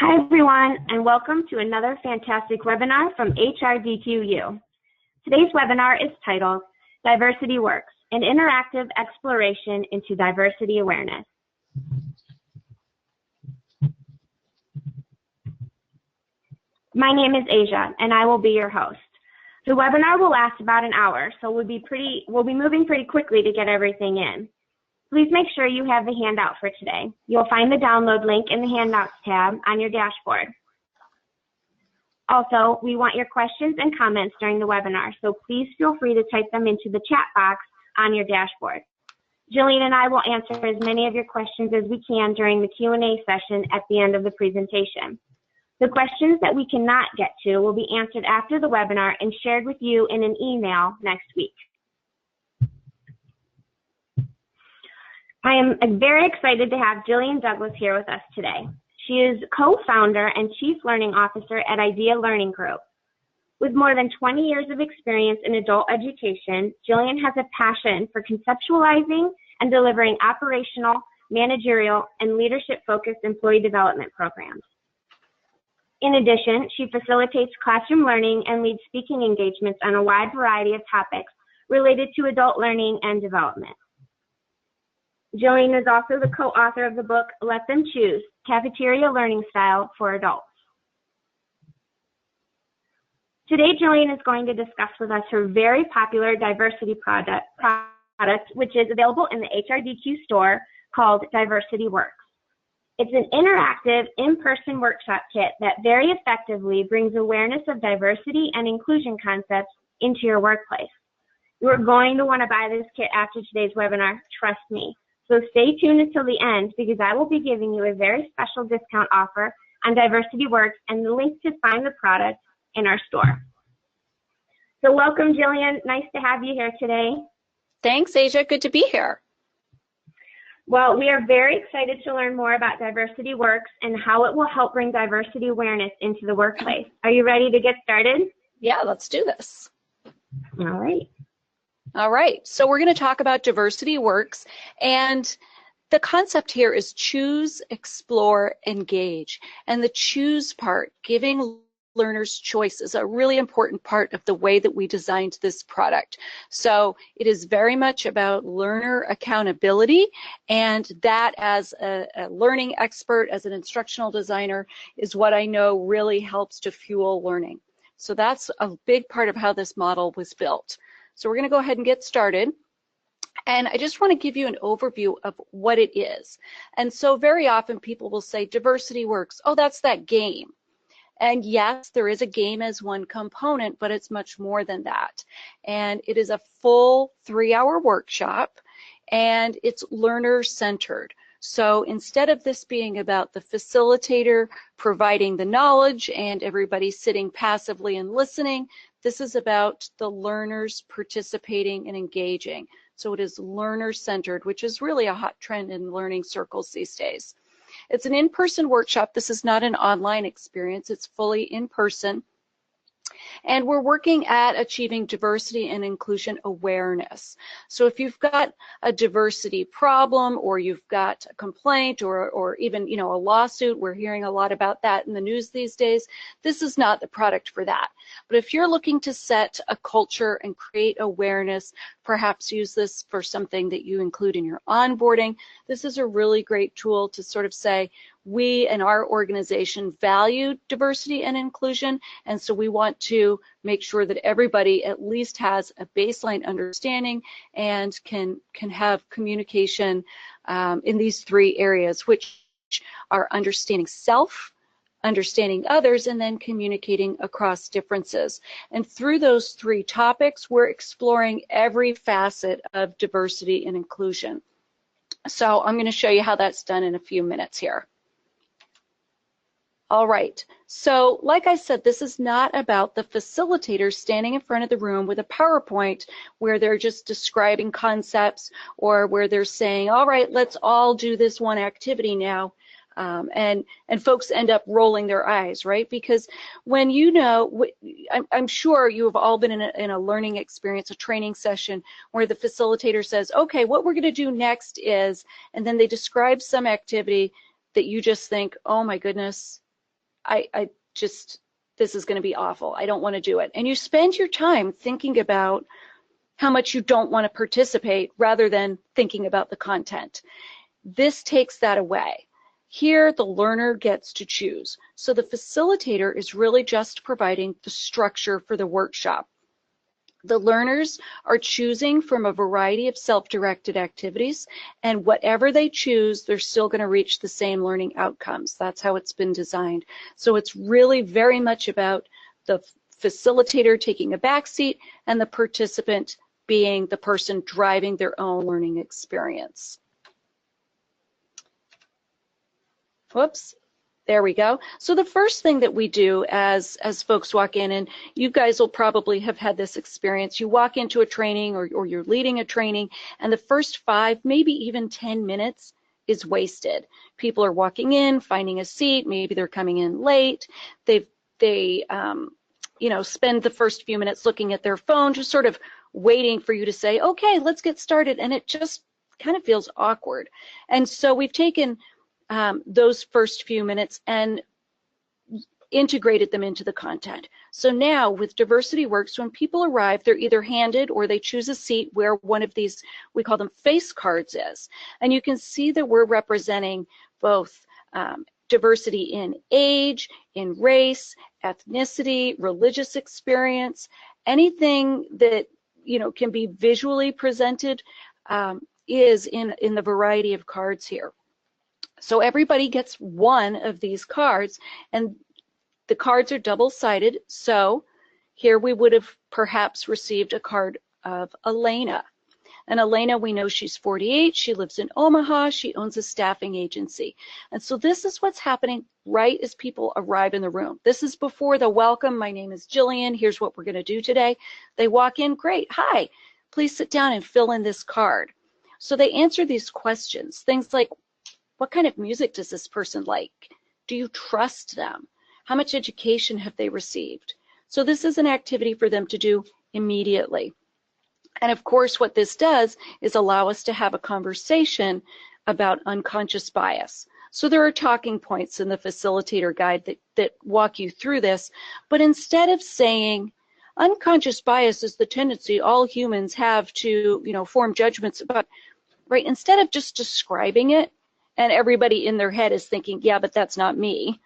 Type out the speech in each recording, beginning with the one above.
Hi everyone, and welcome to another fantastic webinar from HRDQ-U. Today's webinar is titled Diversity Works, an interactive exploration into diversity awareness. My name is Asia, and I will be your host. The webinar will last about an hour, so we'll be moving pretty quickly to get everything in. Please make sure you have the handout for today. You'll find the download link in the Handouts tab on your dashboard. Also, we want your questions and comments during the webinar, so please feel free to type them into the chat box on your dashboard. Jillian and I will answer as many of your questions as we can during the Q&A session at the end of the presentation. The questions that we cannot get to will be answered after the webinar and shared with you in an email next week. I am very excited to have Jillian Douglas here with us today. She is co-founder and chief learning officer at Idea Learning Group. With more than 20 years of experience in adult education, Jillian has a passion for conceptualizing and delivering operational, managerial, and leadership-focused employee development programs. In addition, she facilitates classroom learning and leads speaking engagements on a wide variety of topics related to adult learning and development. Jillian is also the co-author of the book, Let Them Choose, Cafeteria Learning Style for Adults. Today, Jillian is going to discuss with us her very popular diversity product, which is available in the HRDQ store called Diversity Works. It's an interactive, in-person workshop kit that very effectively brings awareness of diversity and inclusion concepts into your workplace. You are going to want to buy this kit after today's webinar, trust me. So stay tuned until the end because I will be giving you a very special discount offer on Diversity Works and the link to find the product in our store. So welcome, Jillian. Nice to have you here today. Thanks, Asia. Good to be here. Well, we are very excited to learn more about Diversity Works and how it will help bring diversity awareness into the workplace. Are you ready to get started? Yeah, let's do this. All right. All right, so we're going to talk about Diversity Works, and the concept here is choose, explore, engage. And the choose part, giving learners choice, is a really important part of the way that we designed this product. So it is very much about learner accountability, and that as a learning expert, as an instructional designer, is what I know really helps to fuel learning. So that's a big part of how this model was built. So we're going to go ahead and get started. And I just want to give you an overview of what it is. And so very often people will say, Diversity Works, oh, that's that game. And yes, there is a game as one component, but it's much more than that. And it is a full 3-hour workshop, and it's learner-centered. So instead of this being about the facilitator providing the knowledge and everybody sitting passively and listening, this is about the learners participating and engaging. So it is learner-centered, which is really a hot trend in learning circles these days. It's an in-person workshop. This is not an online experience. It's fully in-person. And we're working at achieving diversity and inclusion awareness. So if you've got a diversity problem, or you've got a complaint, or even, a lawsuit, we're hearing a lot about that in the news these days, this is not the product for that. But if you're looking to set a culture and create awareness, perhaps use this for something that you include in your onboarding, this is a really great tool to sort of say, we in our organization value diversity and inclusion, and so we want to make sure that everybody at least has a baseline understanding and can have communication in these 3 areas, which are understanding self, understanding others, and then communicating across differences. And through those 3 topics, we're exploring every facet of diversity and inclusion. So I'm going to show you how that's done in a few minutes here. All right, so like I said, this is not about the facilitator standing in front of the room with a PowerPoint where they're just describing concepts, or where they're saying, all right, let's all do this one activity now. And folks end up rolling their eyes, right? Because when I'm sure you have all been in a learning experience, a training session, where the facilitator says, okay, what we're going to do next is, and then they describe some activity that you just think, oh my goodness, this is going to be awful. I don't want to do it. And you spend your time thinking about how much you don't want to participate rather than thinking about the content. This takes that away. Here, the learner gets to choose. So the facilitator is really just providing the structure for the workshop. The learners are choosing from a variety of self-directed activities, and whatever they choose, they're still going to reach the same learning outcomes. That's how it's been designed. So it's really very much about the facilitator taking a backseat and the participant being the person driving their own learning experience. Whoops. There we go. So the first thing that we do as folks walk in, and you guys will probably have had this experience, you walk into a training or you're leading a training, and the first 5, maybe even 10 minutes is wasted. People are walking in, finding a seat, maybe they're coming in late, they spend the first few minutes looking at their phone, just sort of waiting for you to say, okay, let's get started, and it just kind of feels awkward. And so we've taken those first few minutes and integrated them into the content. So now with Diversity Works, when people arrive, they're either handed or they choose a seat where one of these, we call them face cards, is. And you can see that we're representing both diversity in age, in race, ethnicity, religious experience, anything that can be visually presented is in the variety of cards here. So everybody gets one of these cards, and the cards are double-sided. So here we would have perhaps received a card of Elena. And Elena, we know she's 48, she lives in Omaha, she owns a staffing agency. And so this is what's happening right as people arrive in the room. This is before the welcome. My name is Jillian, here's what we're going to do today. They walk in, great, hi, please sit down and fill in this card. So they answer these questions, things like, what kind of music does this person like? Do you trust them? How much education have they received? So this is an activity for them to do immediately. And of course, what this does is allow us to have a conversation about unconscious bias. So there are talking points in the facilitator guide that walk you through this, but instead of saying unconscious bias is the tendency all humans have to, form judgments about, right? Instead of just describing it, and everybody in their head is thinking, yeah, but that's not me.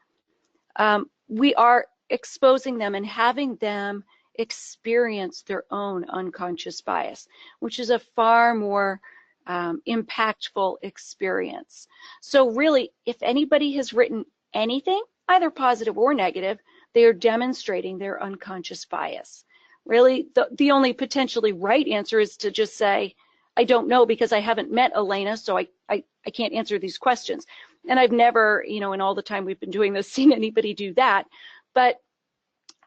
We are exposing them and having them experience their own unconscious bias, which is a far more impactful experience. So really, if anybody has written anything, either positive or negative, they are demonstrating their unconscious bias. Really, the only potentially right answer is to just say, I don't know because I haven't met Elena, so I can't answer these questions. And I've never, in all the time we've been doing this, seen anybody do that. But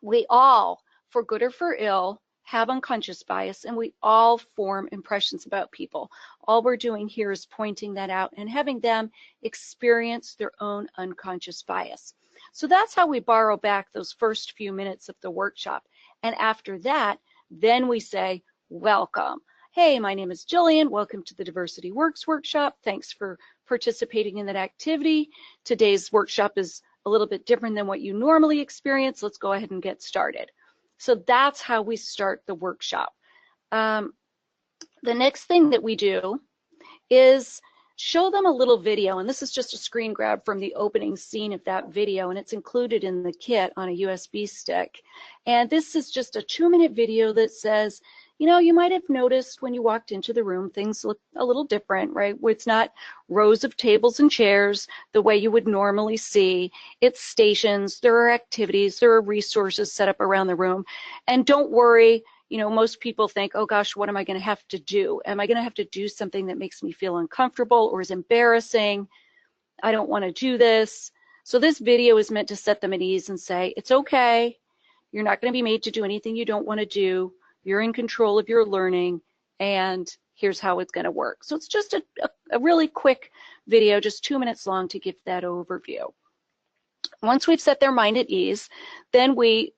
we all, for good or for ill, have unconscious bias, and we all form impressions about people. All we're doing here is pointing that out and having them experience their own unconscious bias. So that's how we borrow back those first few minutes of the workshop. And after that, then we say, welcome. Hey, my name is Jillian. Welcome to the Diversity Works workshop. Thanks for participating in that activity. Today's workshop is a little bit different than what you normally experience. Let's go ahead and get started. So that's how we start the workshop. The next thing that we do is show them a little video, and this is just a screen grab from the opening scene of that video, and it's included in the kit on a USB stick. And this is just a 2-minute video that says, you might have noticed when you walked into the room, things look a little different, right? It's not rows of tables and chairs the way you would normally see. It's stations, there are activities, there are resources set up around the room. And don't worry, most people think, oh gosh, what am I going to have to do? Am I going to have to do something that makes me feel uncomfortable or is embarrassing? I don't want to do this. So this video is meant to set them at ease and say, it's okay. You're not going to be made to do anything you don't want to do. You're in control of your learning, and here's how it's going to work. So it's just a really quick video, just 2 minutes long, to give that overview. Once we've set their mind at ease, then we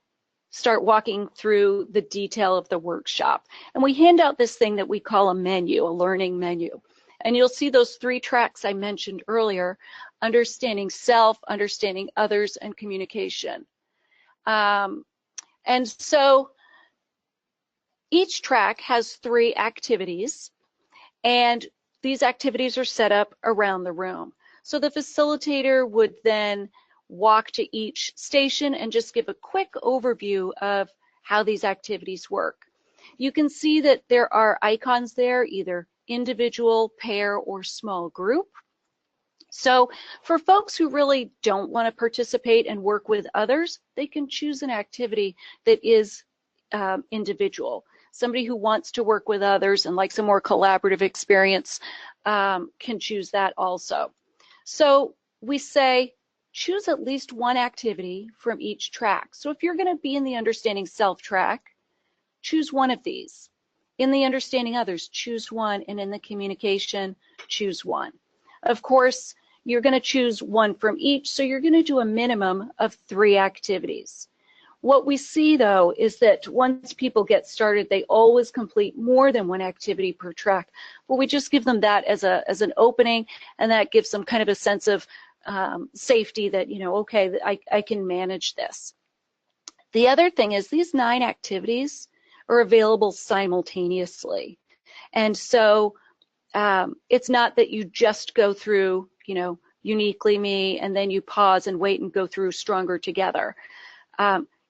start walking through the detail of the workshop. And we hand out this thing that we call a menu, a learning menu. And you'll see those 3 tracks I mentioned earlier: understanding self, understanding others, and communication. And so each track has 3 activities, and these activities are set up around the room. So the facilitator would then walk to each station and just give a quick overview of how these activities work. You can see that there are icons there, either individual, pair, or small group. So for folks who really don't want to participate and work with others, they can choose an activity that is individual. Somebody who wants to work with others and likes a more collaborative experience can choose that also. So we say choose at least one activity from each track. So if you're going to be in the understanding self track, choose one of these. In the understanding others, choose one, and in the communication, choose one. Of course, you're going to choose one from each, so you're going to do a minimum of 3 activities. What we see, though, is that once people get started, they always complete more than 1 activity per track. But we just give them that as an opening, and that gives them kind of a sense of safety that, you know, okay, I can manage this. The other thing is these 9 activities are available simultaneously. And so it's not that you just go through, you know, uniquely me, and then you pause and wait and go through stronger together.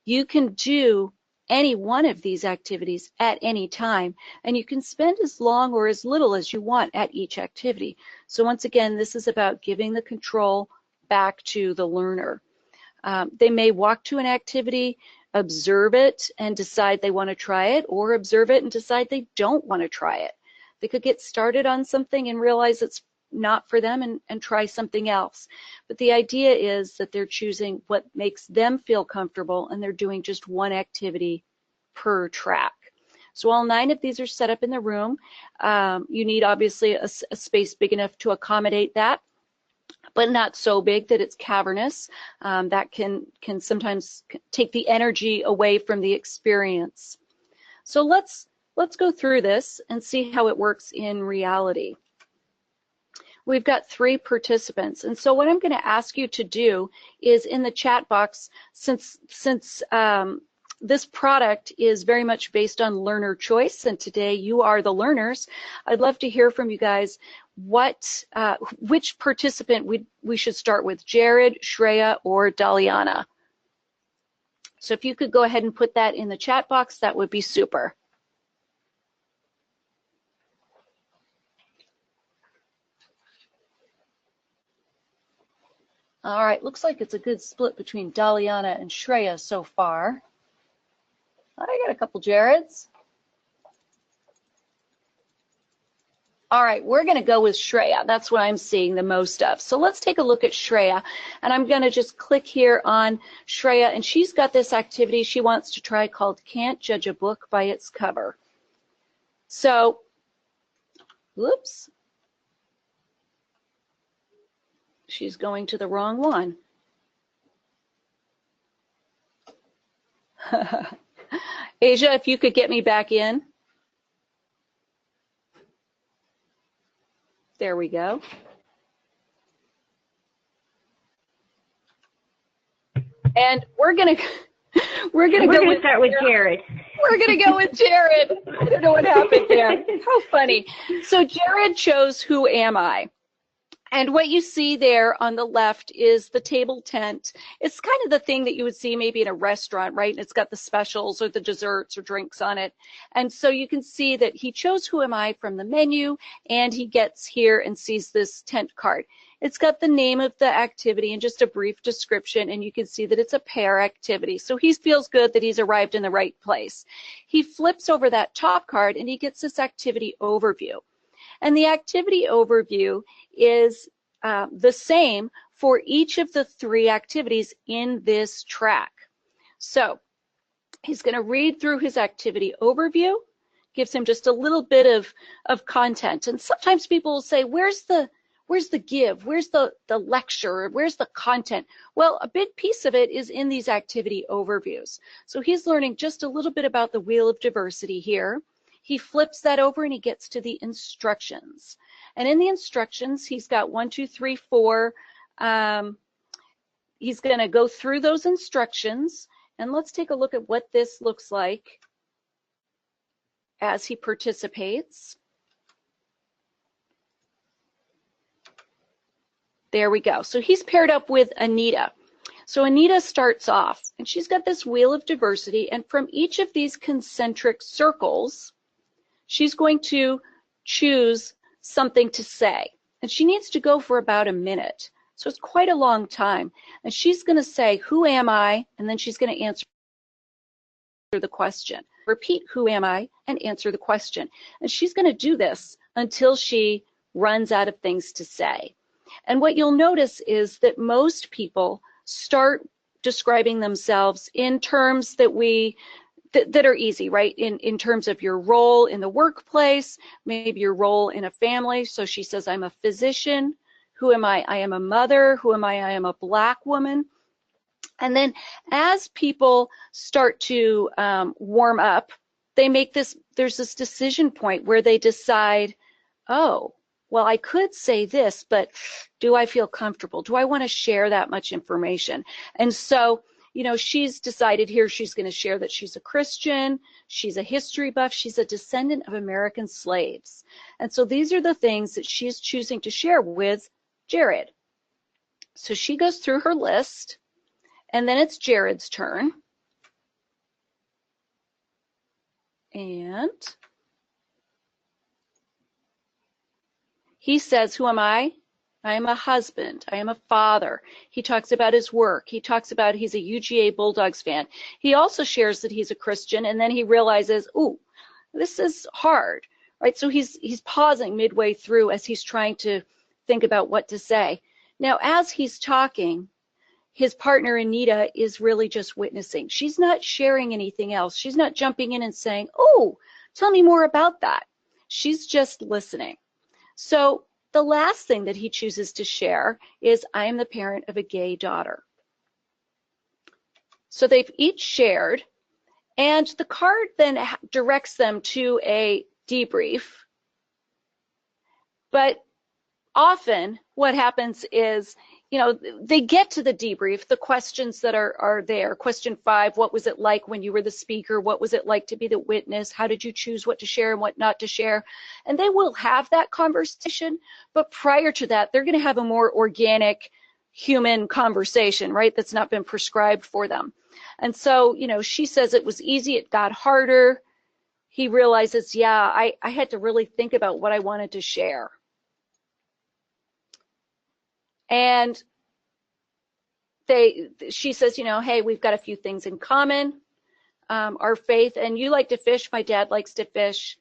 You can do any one of these activities at any time, and you can spend as long or as little as you want at each activity. So once again, this is about giving the control back to the learner. They may walk to an activity, observe it, and decide they want to try it, or observe it and decide they don't want to try it. They could get started on something and realize it's not for them and try something else. But the idea is that they're choosing what makes them feel comfortable, and they're doing just 1 activity per track. So all 9 of these are set up in the room. You need obviously a space big enough to accommodate that, but not so big that it's cavernous. That can sometimes take the energy away from the experience. So let's go through this and see how it works in reality. We've got 3 participants, and so what I'm going to ask you to do is in the chat box, since this product is very much based on learner choice, and today you are the learners, I'd love to hear from you guys which participant we should start with, Jared, Shreya, or Daliana. So if you could go ahead and put that in the chat box, that would be super. All right, looks like it's a good split between Daliana and Shreya so far. I got a couple Jareds. All right, we're going to go with Shreya. That's what I'm seeing the most of. So let's take a look at Shreya. And I'm going to just click here on Shreya, and she's got this activity she wants to try called Can't Judge a Book by Its Cover. So, whoops. She's going to the wrong one. Asia, if you could get me back in. There we go. And we're gonna start with Jared. We're gonna go with Jared. I don't know what happened there. How funny. So Jared chose Who Am I? And what you see there on the left is the table tent. It's kind of the thing that you would see maybe in a restaurant, right? And it's got the specials or the desserts or drinks on it. And so you can see that he chose Who Am I from the menu, and he gets here and sees this tent card. It's got the name of the activity and just a brief description, and you can see that it's a pair activity. So he feels good that he's arrived in the right place. He flips over that top card and he gets this activity overview. And the activity overview is the same for each of the 3 activities in this track. So he's going to read through his activity overview, gives him just a little bit of content. And sometimes people will say, where's the give? Where's the lecture? Where's the content? Well, a big piece of it is in these activity overviews. So he's learning just a little bit about the Wheel of Diversity here. He flips that over and he gets to the instructions. And in the instructions, he's got 1, 2, 3, 4. He's going to go through those instructions, and let's take a look at what this looks like as he participates. There we go. So he's paired up with Anita. So Anita starts off, and she's got this wheel of diversity, and from each of these concentric circles, she's going to choose something to say. And she needs to go for about a minute. So it's quite a long time. And she's going to say, who am I? And then she's going to answer the question. Repeat, who am I? And answer the question. And she's going to do this until she runs out of things to say. And what you'll notice is that most people start describing themselves in terms that are easy, right? In terms of your role in the workplace, maybe your role in a family. So she says, I'm a physician. Who am I? I am a mother. Who am I? I am a Black woman. And then as people start to warm up, there's this decision point where they decide, oh, well, I could say this, but do I feel comfortable? Do I want to share that much information? And so, she's decided here she's going to share that she's a Christian, she's a history buff, she's a descendant of American slaves. And so these are the things that she's choosing to share with Jared. So she goes through her list, and then it's Jared's turn. And he says, who am I? I am a husband. I am a father. He talks about his work. He talks about he's a UGA Bulldogs fan. He also shares that he's a Christian, and then he realizes, ooh, this is hard, right? So he's pausing midway through as he's trying to think about what to say. Now, as he's talking, his partner Anita is really just witnessing. She's not sharing anything else. She's not jumping in and saying, oh, tell me more about that. She's just listening. So the last thing that he chooses to share is, I am the parent of a gay daughter. So they've each shared, and the card then directs them to a debrief. But often what happens is, they get to the debrief, the questions that are there. Question 5, what was it like when you were the speaker? What was it like to be the witness? How did you choose what to share and what not to share? And they will have that conversation, but prior to that, they're going to have a more organic human conversation, right? That's not been prescribed for them. And so, she says it was easy, it got harder. He realizes, yeah, I had to really think about what I wanted to share. And she says, hey, we've got a few things in common, our faith, and you like to fish, my dad likes to fish.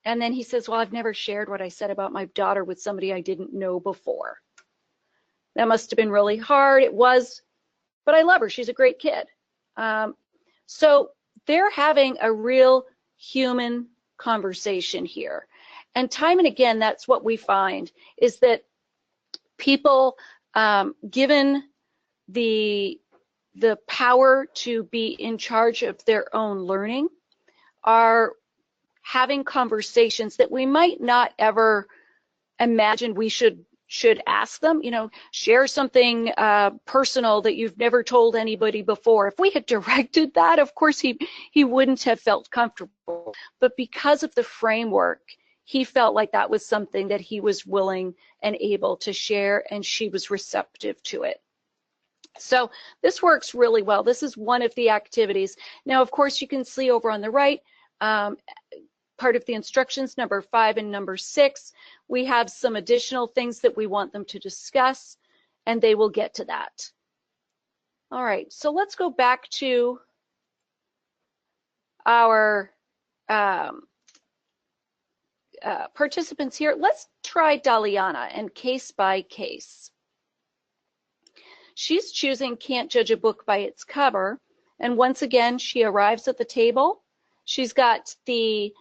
And then he says, well, I've never shared what I said about my daughter with somebody I didn't know before. That must have been really hard. It was, but I love her. She's a great kid. So they're having a real human conversation here. And time and again, that's what we find, is that people, given the power to be in charge of their own learning, are having conversations that we might not ever imagine we should ask them. Share something personal that you've never told anybody before. If we had directed that, of course he wouldn't have felt comfortable. But because of the framework, he felt like that was something that he was willing and able to share, and she was receptive to it. So this works really well. This is one of the activities. Now, of course, you can see over on the right, part of the instructions, number 5 and number 6, we have some additional things that we want them to discuss, and they will get to that. All right, so let's go back to our participants here. Let's try Daliana and case by case. She's choosing Can't Judge a Book by Its Cover, and once again, she arrives at the table. She's got the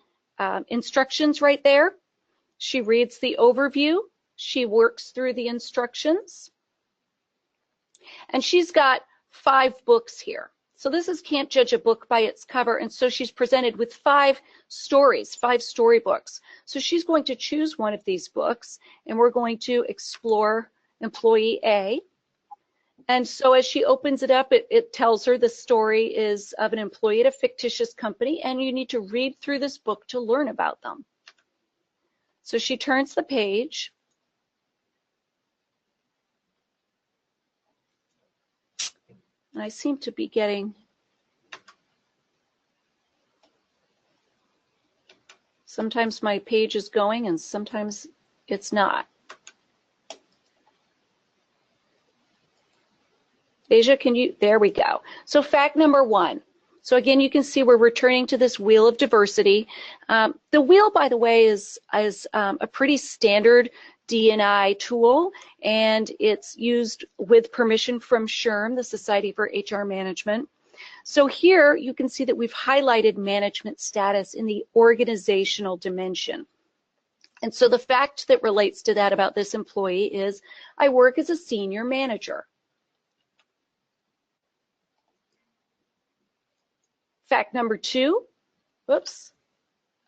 instructions right there. She reads the overview. She works through the instructions. And she's got 5 books here. So this is Can't Judge a Book by Its Cover, and so she's presented with 5 stories, 5 storybooks. So she's going to choose one of these books, and we're going to explore employee A. And so as she opens it up, it tells her the story is of an employee at a fictitious company, and you need to read through this book to learn about them. So she turns the page. I seem to be getting sometimes my page is going and sometimes it's not. Asia, can you, there we go. So fact number 1. So again, you can see we're returning to this wheel of diversity. The wheel, by the way, is a pretty standard D&I tool, and it's used with permission from SHRM, the Society for HR Management. So here you can see that we've highlighted management status in the organizational dimension. And so the fact that relates to that about this employee is, I work as a senior manager. Fact number 2, whoops,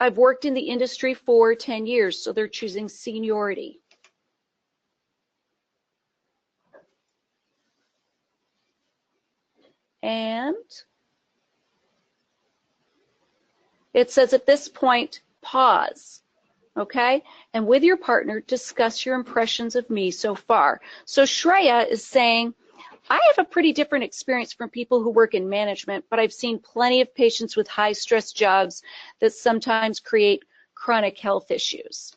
I've worked in the industry for 10 years, so they're choosing seniority. And it says at this point, pause, okay? And with your partner, discuss your impressions of me so far. So Shreya is saying, I have a pretty different experience from people who work in management, but I've seen plenty of patients with high-stress jobs that sometimes create chronic health issues.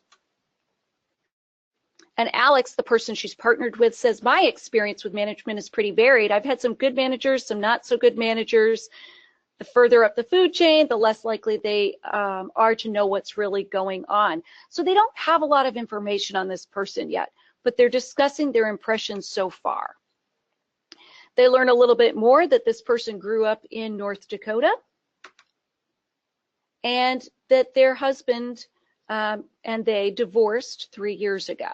And Alex, the person she's partnered with, says, my experience with management is pretty varied. I've had some good managers, some not so good managers. The further up the food chain, the less likely they are to know what's really going on. So they don't have a lot of information on this person yet, but they're discussing their impressions so far. They learn a little bit more that this person grew up in North Dakota and that their husband and they divorced 3 years ago.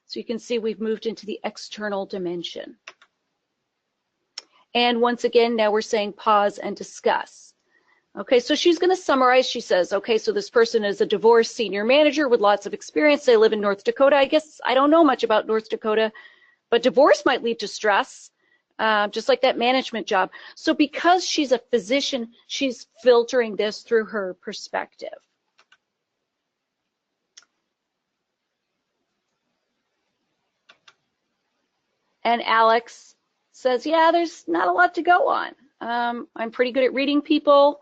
So you can see we've moved into the external dimension. And once again, now we're saying pause and discuss. Okay, so she's going to summarize. She says, okay, so this person is a divorced senior manager with lots of experience. They live in North Dakota. I guess I don't know much about North Dakota, but divorce might lead to stress, just like that management job. So because she's a physician, she's filtering this through her perspective. And Alex says, yeah, there's not a lot to go on. I'm pretty good at reading people.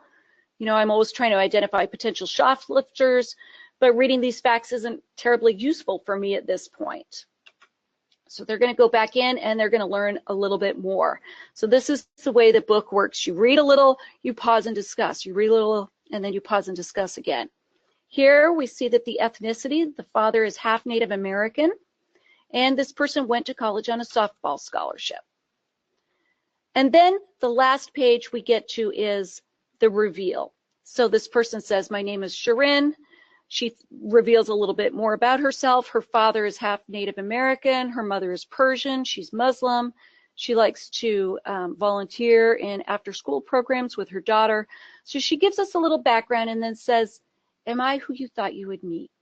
You know, I'm always trying to identify potential shoplifters, but reading these facts isn't terribly useful for me at this point. So they're going to go back in and they're going to learn a little bit more. So this is the way the book works. You read a little, you pause and discuss. You read a little, and then you pause and discuss again. Here we see that the ethnicity, the father is half Native American, and this person went to college on a softball scholarship. And then the last page we get to is the reveal. So this person says, my name is Sharin. She reveals a little bit more about herself. Her father is half Native American. Her mother is Persian. She's Muslim. She likes to volunteer in after-school programs with her daughter. So she gives us a little background and then says, am I who you thought you would meet?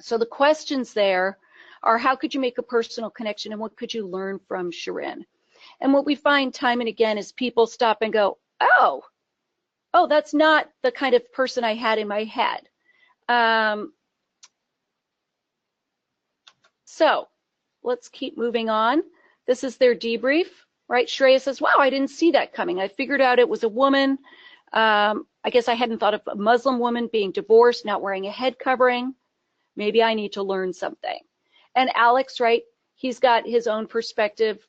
So the questions there are, how could you make a personal connection and what could you learn from Sharin? And what we find time and again is people stop and go, oh, that's not the kind of person I had in my head. So let's keep moving on. This is their debrief, right? Shreya says, wow, I didn't see that coming. I figured out it was a woman. I guess I hadn't thought of a Muslim woman being divorced, not wearing a head covering. Maybe I need to learn something. And Alex, right, he's got his own perspective.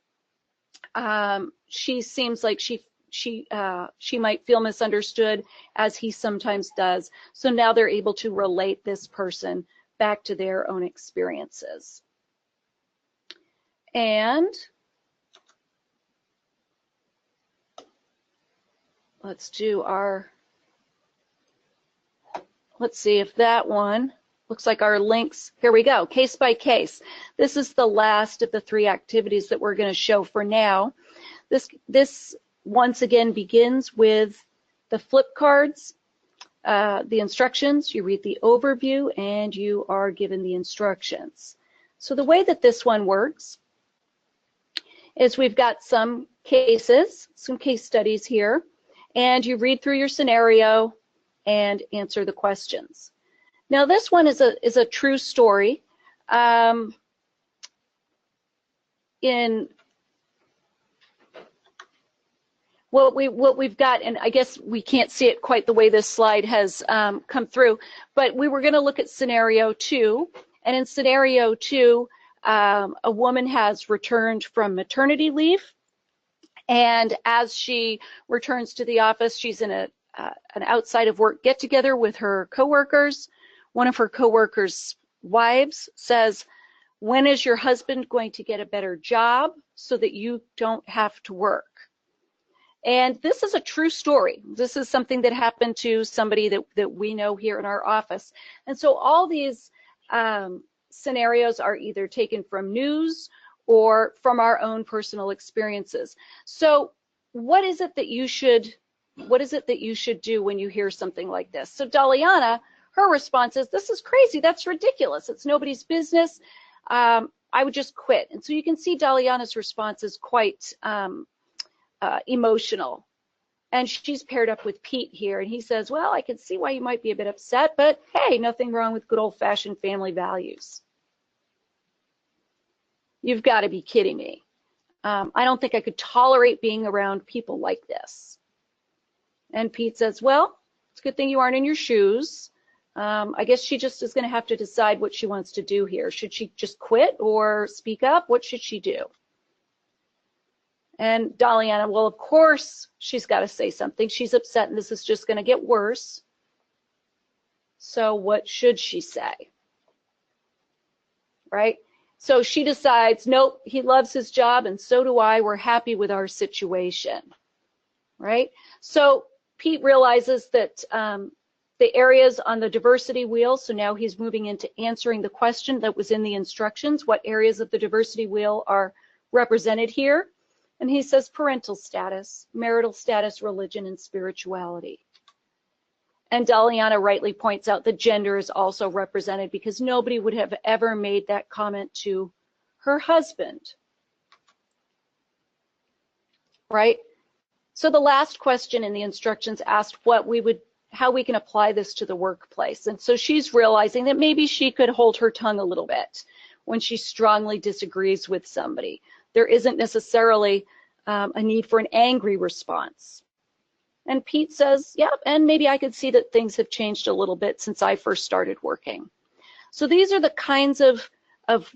She seems like she might feel misunderstood, as he sometimes does. So now they're able to relate this person back to their own experiences. And let's see if that one, looks like our links, here we go, case by case. This is the last of the 3 activities that we're going to show for now. This once again begins with the flip cards, the instructions. You read the overview and you are given the instructions. So the way that this one works is we've got some cases, some case studies here, and you read through your scenario and answer the questions. Now this one is a true story. In what we've got, and I guess we can't see it quite the way this slide has come through, but we were going to look at scenario 2, and in scenario 2, a woman has returned from maternity leave, and as she returns to the office, she's in an outside of work get-together with her coworkers. One of her coworkers' wives says, "When is your husband going to get a better job so that you don't have to work?" And this is a true story. This is something that happened to somebody that we know here in our office. And so all these scenarios are either taken from news or from our own personal experiences. So what is it that you should do when you hear something like this? So Daliana, her response is, "This is crazy. That's ridiculous. It's nobody's business. I would just quit." And so you can see Daliana's response is quite emotional. And she's paired up with Pete here, and he says, "Well, I can see why you might be a bit upset, but hey, nothing wrong with good old-fashioned family values." You've got to be kidding me. I don't think I could tolerate being around people like this. And Pete says, "Well, it's a good thing you aren't in your shoes. I guess she just is going to have to decide what she wants to do here. Should she just quit or speak up? What should she do?" And Daliana, well, of course she's got to say something. She's upset and this is just going to get worse. So what should she say? Right? So she decides, nope, he loves his job and so do I. We're happy with our situation. Right? So Pete realizes that the areas on the diversity wheel, so now he's moving into answering the question that was in the instructions. What areas of the diversity wheel are represented here? And he says parental status, marital status, religion, and spirituality. And Daliana rightly points out that gender is also represented because nobody would have ever made that comment to her husband. Right? So the last question in the instructions asked how we can apply this to the workplace. And so she's realizing that maybe she could hold her tongue a little bit when she strongly disagrees with somebody. There isn't necessarily a need for an angry response. And Pete says, yeah, and maybe I could see that things have changed a little bit since I first started working. So these are the kinds of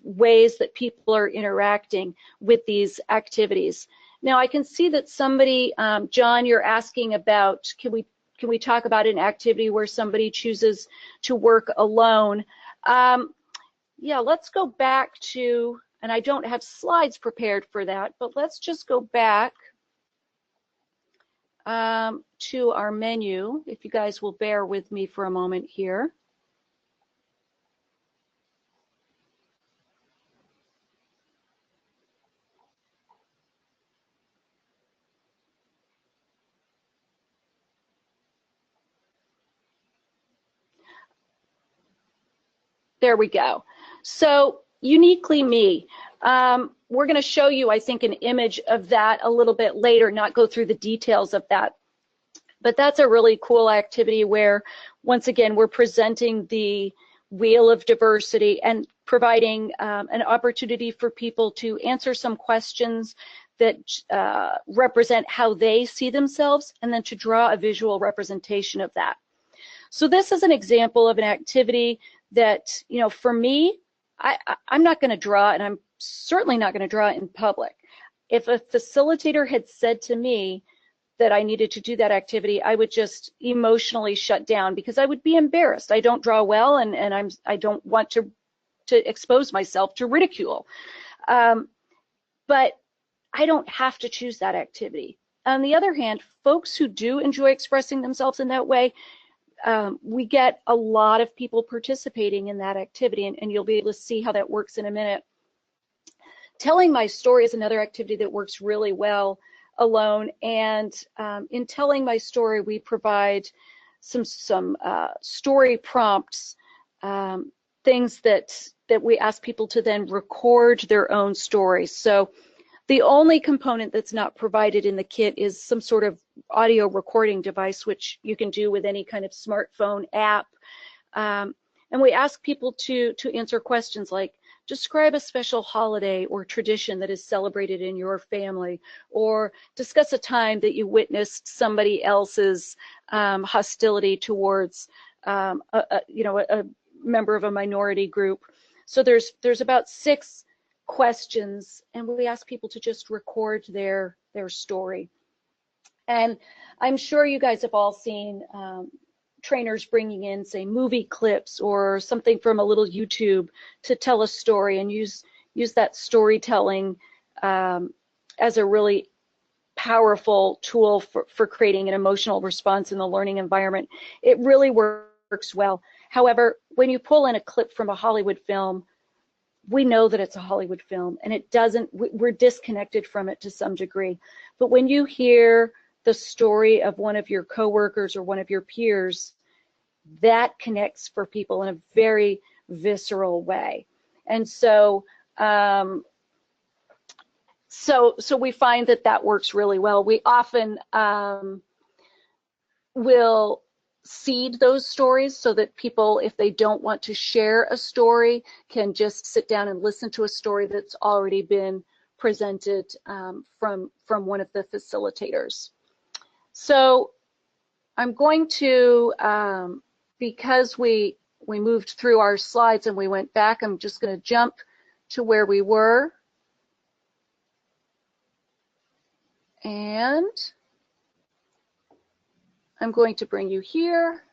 ways that people are interacting with these activities. Now I can see that somebody, John, you're asking about, can we talk about an activity where somebody chooses to work alone? Yeah, let's go back to, and I don't have slides prepared for that, but let's just go back to our menu, if you guys will bear with me for a moment here. There we go. So uniquely me. We're going to show you, I think, an image of that a little bit later, not go through the details of that. But that's a really cool activity where, once again, we're presenting the wheel of diversity and providing an opportunity for people to answer some questions that represent how they see themselves, and then to draw a visual representation of that. So this is an example of an activity that, you know, for me, I'm not going to draw, and I'm certainly not going to draw in public. If a facilitator had said to me that I needed to do that activity, I would just emotionally shut down because I would be embarrassed. I don't draw well, and I don't want to expose myself to ridicule. But I don't have to choose that activity. On the other hand, folks who do enjoy expressing themselves in that way, we get a lot of people participating in that activity, and you'll be able to see how that works in a minute. Telling my story is another activity that works really well. alone, and in telling my story, we provide some story prompts, things that we ask people to then record their own stories. So the only component that's not provided in the kit is some sort of audio recording device, which you can do with any kind of smartphone app. And we ask people to answer questions like, describe a special holiday or tradition that is celebrated in your family, or discuss a time that you witnessed somebody else's hostility towards a member of a minority group. So there's about 6 questions, and we ask people to just record their story. And I'm sure you guys have all seen trainers bringing in, say, movie clips or something from a little YouTube to tell a story, and use that storytelling as a really powerful tool for creating an emotional response in the learning environment. It really works well. However, when you pull in a clip from a Hollywood film, we know that it's a Hollywood film, and it doesn't, we're disconnected from it to some degree. But when you hear the story of one of your coworkers or one of your peers, that connects for people in a very visceral way. And so so we find that works really well. We often will seed those stories so that people, if they don't want to share a story, can just sit down and listen to a story that's already been presented from one of the facilitators. So I'm going to, because we moved through our slides and we went back, I'm just going to jump to where we were. And I'm going to bring you here.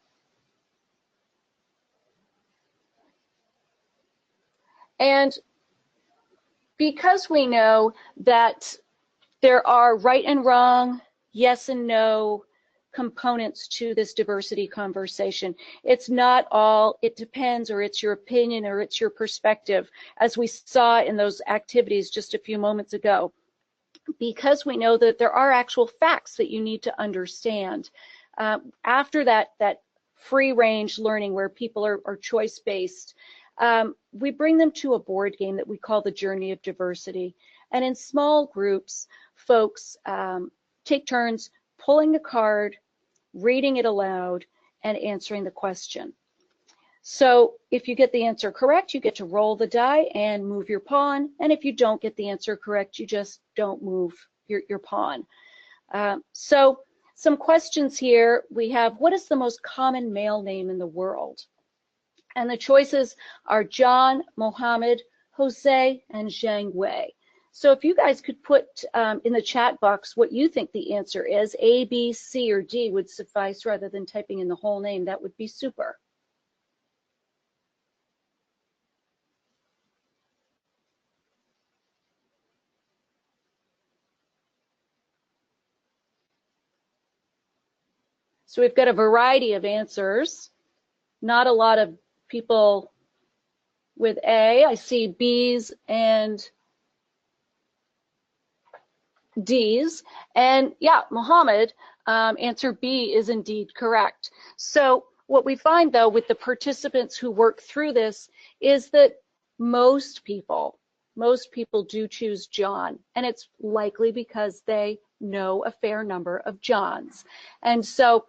And because we know that there are right and wrong, yes and no components to this diversity conversation, it's not all it depends, or it's your opinion, or it's your perspective, as we saw in those activities just a few moments ago. Because we know that there are actual facts that you need to understand. After that free range learning where people are choice-based, we bring them to a board game that we call the Journey of Diversity. And in small groups, folks take turns pulling a card, reading it aloud, and answering the question. So if you get the answer correct, you get to roll the die and move your pawn. And if you don't get the answer correct, you just don't move your pawn. So some questions here. We have, what is the most common male name in the world? And the choices are John, Mohammed, Jose, and Zhang Wei. So if you guys could put in the chat box what you think the answer is, A, B, C, or D would suffice rather than typing in the whole name. That would be super. So we've got a variety of answers. Not a lot of people with A. I see B's and D's. And yeah, Mohammed, answer B is indeed correct. So what we find, though, with the participants who work through this is that most people do choose John, and it's likely because they know a fair number of Johns. And so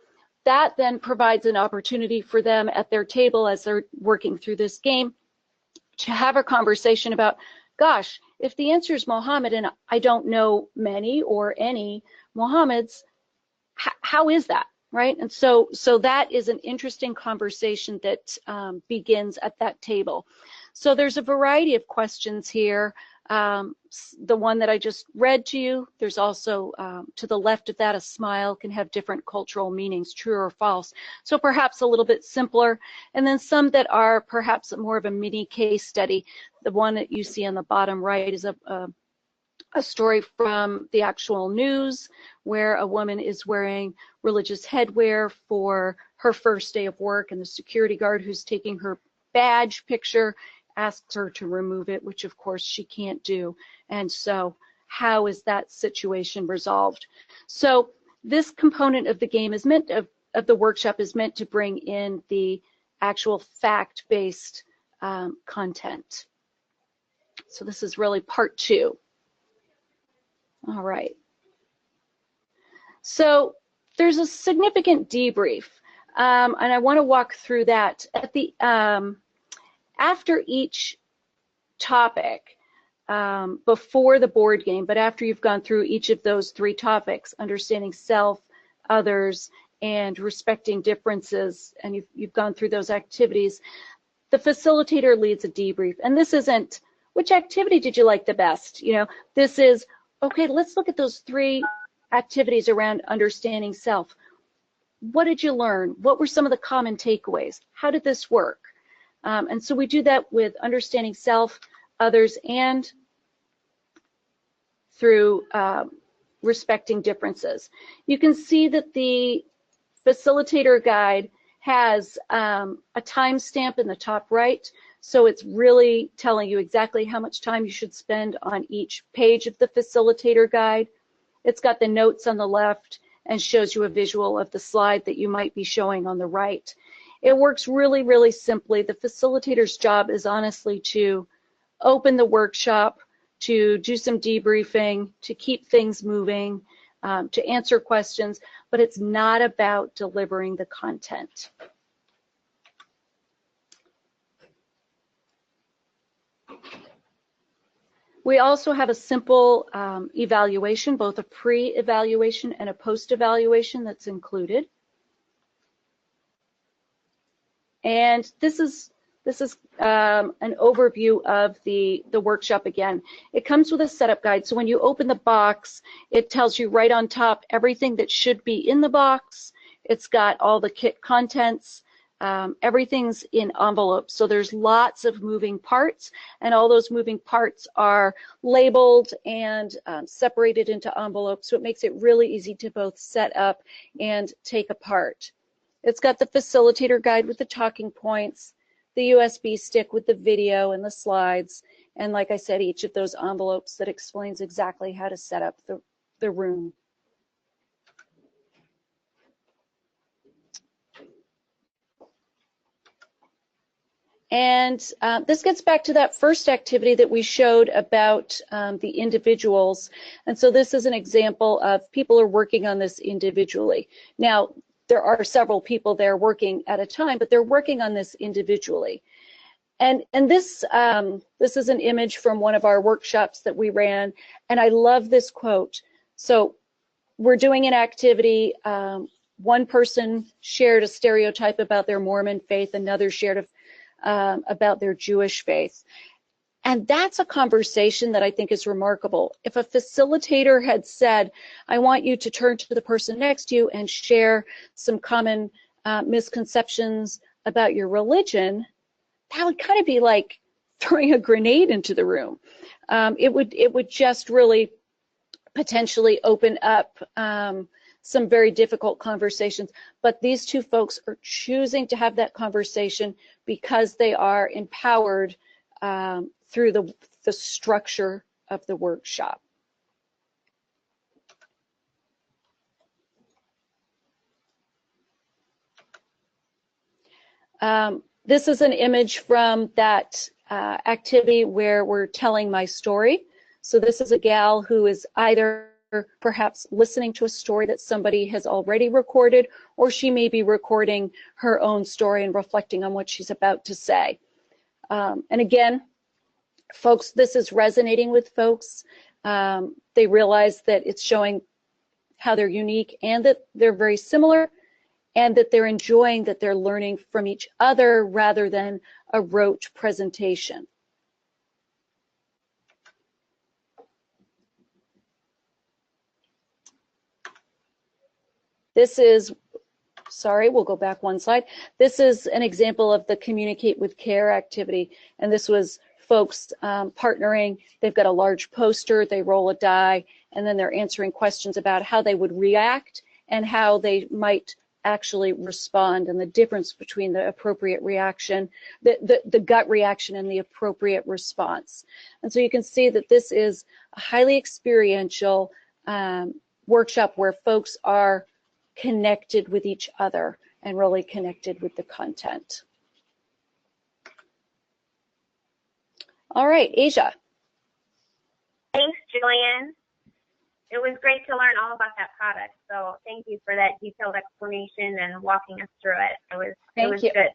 that then provides an opportunity for them at their table as they're working through this game to have a conversation about, gosh, if the answer is Mohammed and I don't know many or any Mohammeds, how is that, right? And so that is an interesting conversation that begins at that table. So there's a variety of questions here. The one that I just read to you, there's also to the left of that, a smile can have different cultural meanings, true or false. So perhaps a little bit simpler. And then some that are perhaps more of a mini case study. The one that you see on the bottom right is a story from the actual news where a woman is wearing religious headwear for her first day of work, and the security guard who's taking her badge picture asks her to remove it, which of course she can't do. And so how is that situation resolved. So this component of the game is meant of the workshop is meant to bring in the actual fact-based content. So this is really part 2. All right. So there's a significant debrief, and I want to walk through that at the after each topic, before the board game, but after you've gone through each of those 3 topics, understanding self, others, and respecting differences, and you've gone through those activities, the facilitator leads a debrief. And this isn't, which activity did you like the best? You know, this is, okay, let's look at those 3 activities around understanding self. What did you learn? What were some of the common takeaways? How did this work? And so we do that with understanding self, others, and through respecting differences. You can see that the facilitator guide has a timestamp in the top right, so it's really telling you exactly how much time you should spend on each page of the facilitator guide. It's got the notes on the left and shows you a visual of the slide that you might be showing on the right. It works really, really simply. The facilitator's job is honestly to open the workshop, to do some debriefing, to keep things moving, to answer questions, but it's not about delivering the content. We also have a simple evaluation, both a pre-evaluation and a post-evaluation that's included. And this is an overview of the workshop again. It comes with a setup guide, so when you open the box, it tells you right on top everything that should be in the box. It's got all the kit contents. Everything's in envelopes, so there's lots of moving parts, and all those moving parts are labeled and separated into envelopes, so it makes it really easy to both set up and take apart. It's got the facilitator guide with the talking points, the USB stick with the video and the slides, and like I said, each of those envelopes that explains exactly how to set up the room. And this gets back to that first activity that we showed about the individuals. And so this is an example of people are working on this individually. Now, there are several people there working at a time, but they're working on this individually. And this is an image from one of our workshops that we ran, and I love this quote. So we're doing an activity. One person shared a stereotype about their Mormon faith, another shared about their Jewish faith. And that's a conversation that I think is remarkable. If a facilitator had said, I want you to turn to the person next to you and share some common misconceptions about your religion, that would kind of be like throwing a grenade into the room. It would just really potentially open up some very difficult conversations, but these 2 folks are choosing to have that conversation because they are empowered through the structure of the workshop. This is an image from that activity where we're telling my story. So this is a gal who is either perhaps listening to a story that somebody has already recorded, or she may be recording her own story and reflecting on what she's about to say. And again, folks, this is resonating with folks. They realize that it's showing how they're unique and that they're very similar, and that they're enjoying that they're learning from each other rather than a rote presentation. This is, sorry, we'll go back one slide. This is an example of the Communicate with Care activity, and this was folks partnering. They've got a large poster, they roll a die, and then they're answering questions about how they would react and how they might actually respond, and the difference between the appropriate reaction, the gut reaction and the appropriate response. And so you can see that this is a highly experiential workshop where folks are connected with each other and really connected with the content. All right, Asia. Thanks, Jillian. It was great to learn all about that product. So thank you for that detailed explanation and walking us through it. It was good.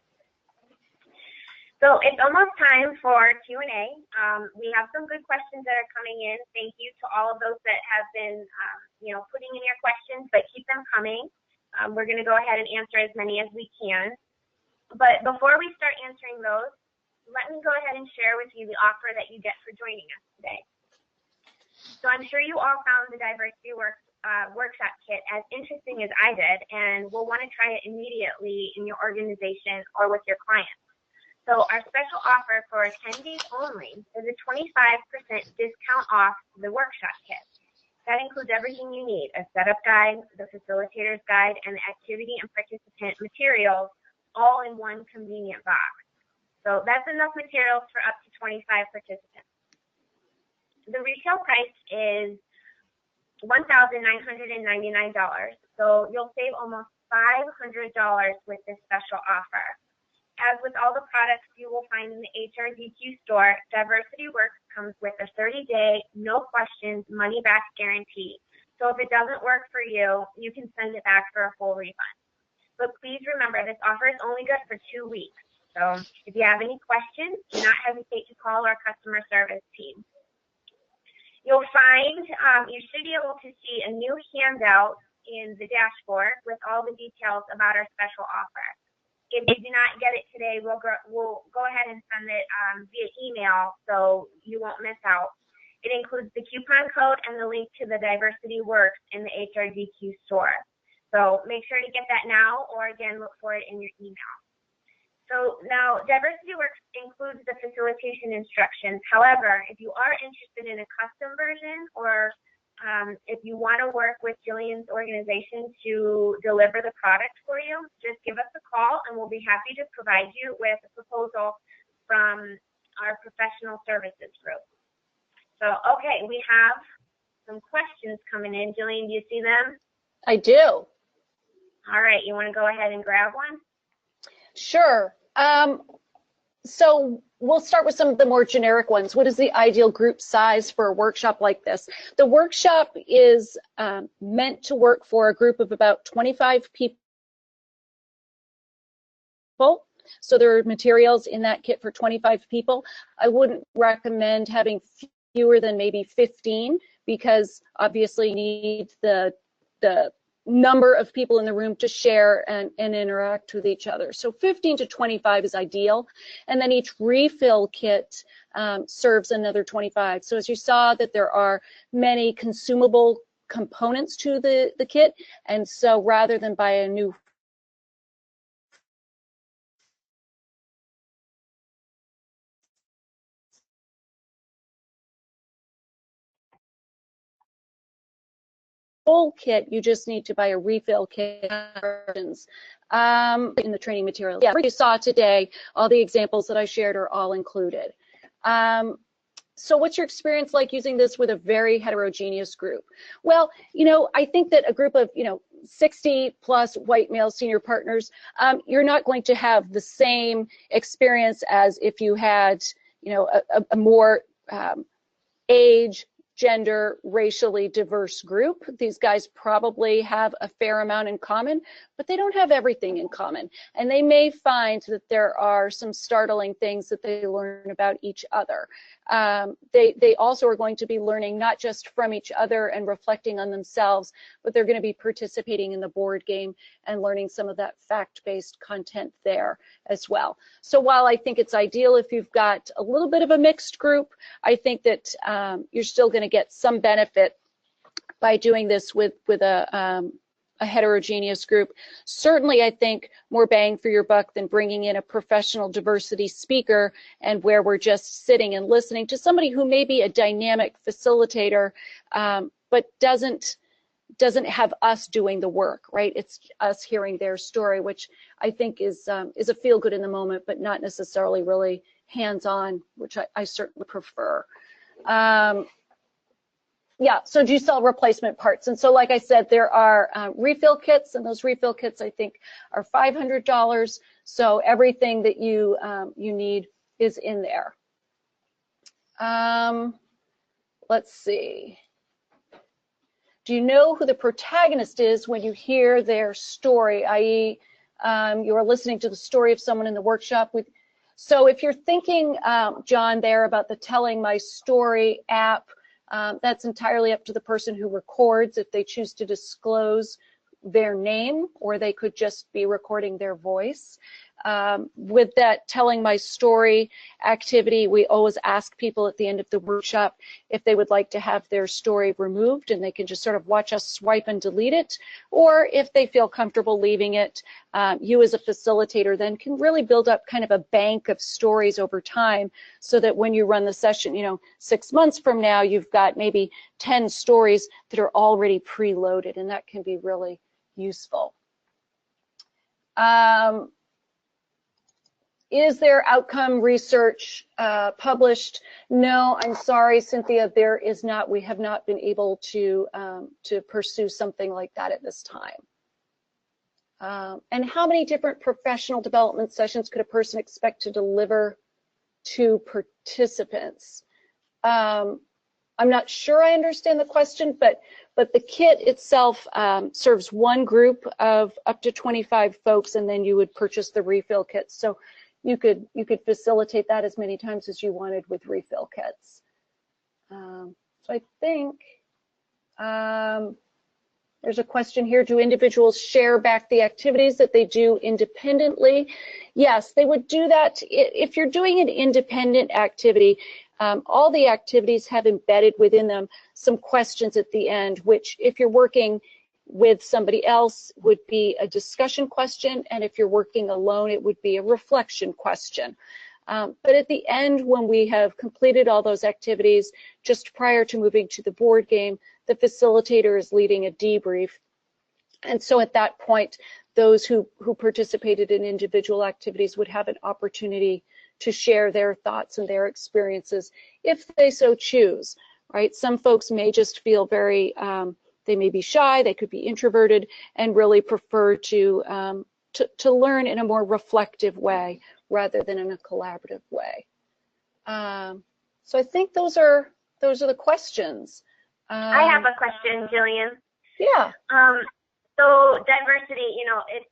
So it's almost time for Q&A. We have some good questions that are coming in. Thank you to all of those that have been, putting in your questions, but keep them coming. We're going to go ahead and answer as many as we can. But before we start answering those, let me go ahead and share with you the offer that you get for joining us today. So I'm sure you all found the Diversity Works workshop kit as interesting as I did, and will want to try it immediately in your organization or with your clients. So our special offer for attendees only is a 25% discount off the workshop kit. That includes everything you need, a setup guide, the facilitator's guide, and the activity and participant materials all in one convenient box. So that's enough materials for up to 25 participants. The retail price is $1,999, so you'll save almost $500 with this special offer. As with all the products you will find in the HRDQ store, Diversity Works comes with a 30-day, no questions, money-back guarantee. So if it doesn't work for you, you can send it back for a full refund. But please remember, this offer is only good for 2 weeks. So if you have any questions, do not hesitate to call our customer service team. You'll find, you should be able to see a new handout in the dashboard with all the details about our special offer. If you do not get it today, we'll go ahead and send it via email so you won't miss out. It includes the coupon code and the link to the Diversity Works in the HRDQ store. So make sure to get that now, or again, look for it in your email. So now Diversity Works includes the facilitation instructions. However, if you are interested in a custom version, or if you want to work with Jillian's organization to deliver the product for you, just give us a call and we'll be happy to provide you with a proposal from our professional services group. So, okay, we have some questions coming in. Jillian, do you see them? I do. All right, you want to go ahead and grab one? Sure. So we'll start with some of the more generic ones. What is the ideal group size for a workshop like this? The workshop is meant to work for a group of about 25 people. So there are materials in that kit for 25 people. I wouldn't recommend having fewer than maybe 15, because obviously you need the number of people in the room to share and interact with each other. So 15 to 25 is ideal. And then each refill kit serves another 25. So as you saw, that there are many consumable components to the kit. And so rather than buy a new full kit, you just need to buy a refill kit in the training material. Yeah, you saw today, all the examples that I shared are all included. So what's your experience like using this with a very heterogeneous group? Well, I think that a group of, 60 plus white male senior partners, you're not going to have the same experience as if you had, a more age, gender, racially diverse group. These guys probably have a fair amount in common, but they don't have everything in common. And they may find that there are some startling things that they learn about each other. They also are going to be learning not just from each other and reflecting on themselves, but they're going to be participating in the board game and learning some of that fact-based content there as well. So while I think it's ideal if you've got a little bit of a mixed group, I think that you're still going to get some benefit by doing this with a heterogeneous group. Certainly, I think more bang for your buck than bringing in a professional diversity speaker and where we're just sitting and listening to somebody who may be a dynamic facilitator, but doesn't have us doing the work, right? It's us hearing their story, which I think is a feel good in the moment, but not necessarily really hands-on, which I certainly prefer. Yeah, so do you sell replacement parts? And so, like I said, there are refill kits, and those refill kits, I think, are $500. So everything that you you need is in there. Let's see. Do you know who the protagonist is when you hear their story, i.e., you are listening to the story of someone in the workshop with? So if you're thinking, John, there about the Telling My Story app, that's entirely up to the person who records if they choose to disclose their name, or they could just be recording their voice. With that Telling My Story activity, we always ask people at the end of the workshop if they would like to have their story removed, and they can just sort of watch us swipe and delete it, or if they feel comfortable leaving it, you as a facilitator then can really build up kind of a bank of stories over time, so that when you run the session, you know, 6 months from now, you've got maybe 10 stories that are already preloaded, and that can be really useful. Is there outcome research published? No, I'm sorry, Cynthia, there is not. We have not been able to pursue something like that at this time. And how many different professional development sessions could a person expect to deliver to participants? I'm not sure I understand the question, but the kit itself serves one group of up to 25 folks, and then you would purchase the refill kits. So you could facilitate that as many times as you wanted with refill kits. So I think there's a question here. Do individuals share back the activities that they do independently? Yes, they would do that. If you're doing an independent activity, all the activities have embedded within them some questions at the end, which if you're working with somebody else would be a discussion question, and if you're working alone, it would be a reflection question. But at the end, when we have completed all those activities, just prior to moving to the board game, the facilitator is leading a debrief. And so at that point, those who participated in individual activities would have an opportunity to share their thoughts and their experiences if they so choose, right? Some folks may just feel very, they may be shy, they could be introverted, and really prefer to learn in a more reflective way rather than in a collaborative way. So I think those are the questions. I have a question, Jillian. Yeah. So diversity, you know, it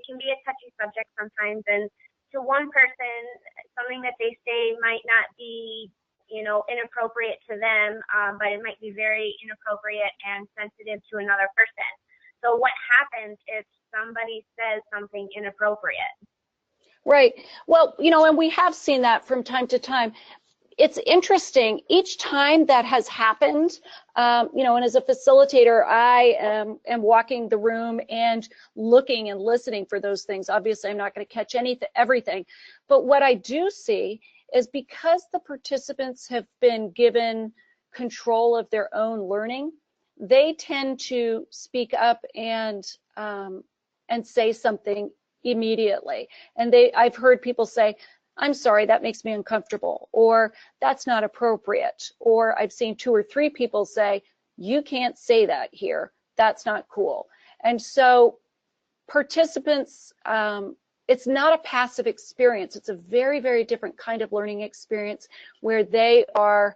can be a touchy subject sometimes, and to one person, something that they say might not be, you know, inappropriate to them, but it might be very inappropriate and sensitive to another person. So what happens if somebody says something inappropriate? Right. Well, you know, and we have seen that from time to time. It's interesting, each time that has happened, you know, and as a facilitator, I am walking the room and looking and listening for those things. Obviously, I'm not going to catch everything. But what I do see is because the participants have been given control of their own learning, they tend to speak up and say something immediately. And I've heard people say, I'm sorry, that makes me uncomfortable, or that's not appropriate, or I've seen 2 or 3 people say, you can't say that here, that's not cool. And so participants, it's not a passive experience, it's a very, very different kind of learning experience where they are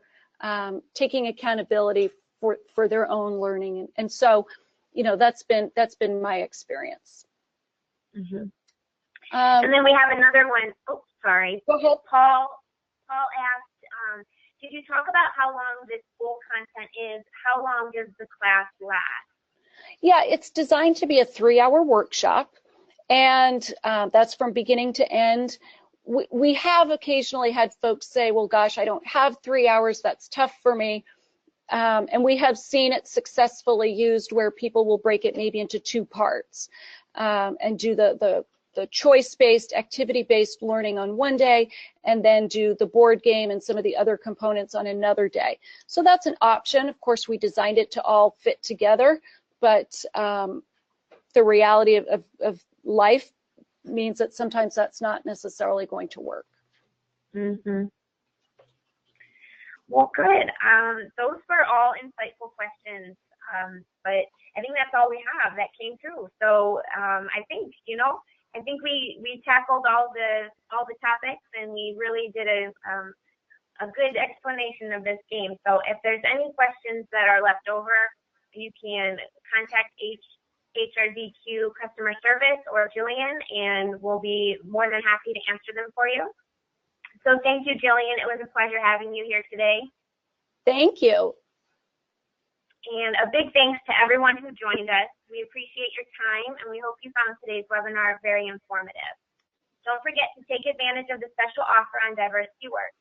taking accountability for their own learning. And so, you know, that's been my experience. Mm-hmm. And then we have another one. Oh, sorry. Go ahead. Paul asked, did you talk about how long this school content is? How long does the class last? Yeah, it's designed to be a 3-hour workshop, and that's from beginning to end. We have occasionally had folks say, well, gosh, I don't have 3 hours. That's tough for me. And we have seen it successfully used where people will break it maybe into 2 parts and do the choice-based, activity-based learning on one day, and then do the board game and some of the other components on another day. So that's an option. Of course, we designed it to all fit together, but the reality of life means that sometimes that's not necessarily going to work. Mm-hmm. Well, good. Those were all insightful questions, but I think that's all we have that came through. So I think, I think we tackled all the topics, and we really did a good explanation of this game. So if there's any questions that are left over, you can contact HRDQ customer service or Jillian, and we'll be more than happy to answer them for you. So thank you, Jillian. It was a pleasure having you here today. Thank you. And a big thanks to everyone who joined us. We appreciate your time, and we hope you found today's webinar very informative. Don't forget to take advantage of the special offer on Diversity Works.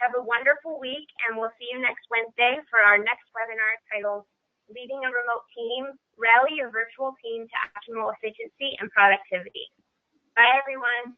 Have a wonderful week, and we'll see you next Wednesday for our next webinar titled Leading a Remote Team, Rally Your Virtual Team to Optimal Efficiency and Productivity. Bye, everyone.